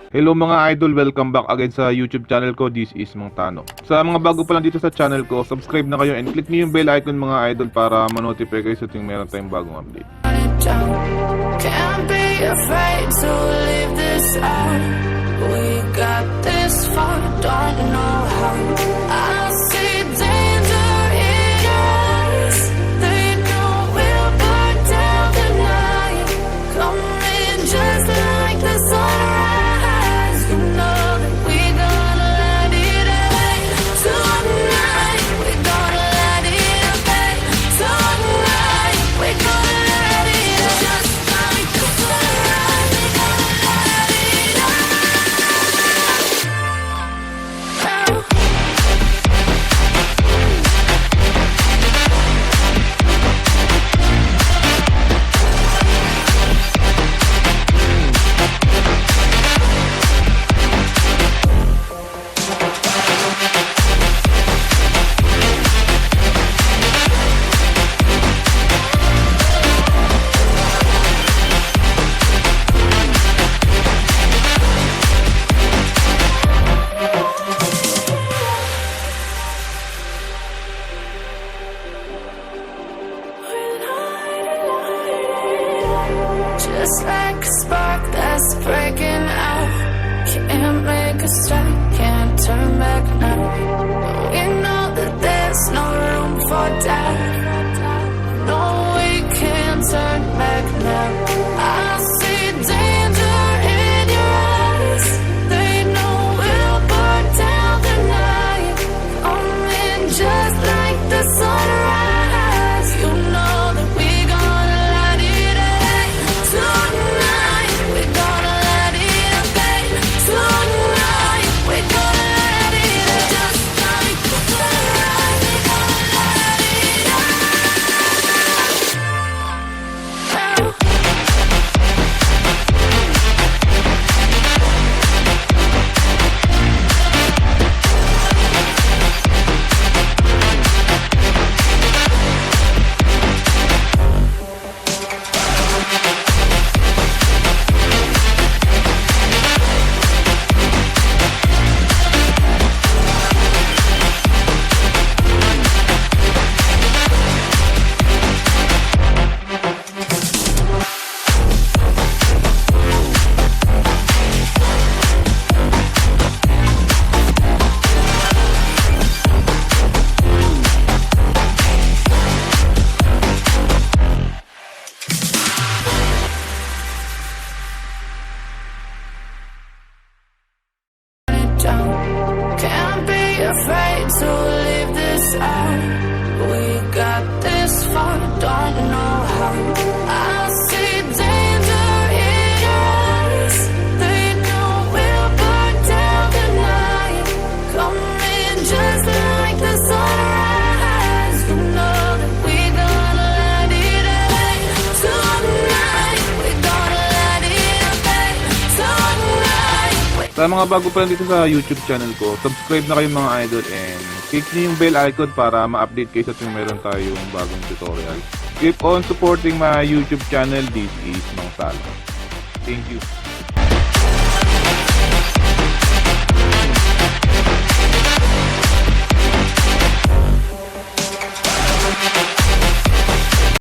Hello mga idol, welcome back again sa YouTube channel ko. This is Mang Tano. Sa mga bago pa lang dito sa channel ko, subscribe na kayo and click niyo yung bell icon mga idol para ma-notify kayo sa tuwing meron tayong bagong update. Can't be afraid to leave this out. We got this far, don't know how. I see danger in your eyes. They know we'll burn down the night. Coming just like the sunrise. You know that we gonna let it rain. Tonight we gonna let it rain. Tonight we gonna let it rain. Just like the sunrise. We gonna let it rain. Just like a spark that's breaking out. Can't make a stop, can't turn back now. We know that there's no room for doubt. No, we can't turn back now. I see danger in your eyes. They know we'll burn down the night. Coming just like the sunrise. You know that we gonna let it rain. Tonight we gonna let it rain. Tonight we gonna let it rain. Just like the sunrise. We gonna let it rain. Can't be afraid to leave this out. We got this far, don't know how. I see danger in your eyes. They know we'll burn down the night. Coming just like the sunrise. You know that we gonna let it rain. Tonight we gonna let it rain. Tonight. Sa mga bago pa lang dito sa YouTube channel ko, subscribe na kayo mga idol and click niyo yung bell icon para ma-update kayo sa tuwing meron tayong bagong tutorial. Keep on supporting my YouTube channel. This is Mang Tano. Thank you.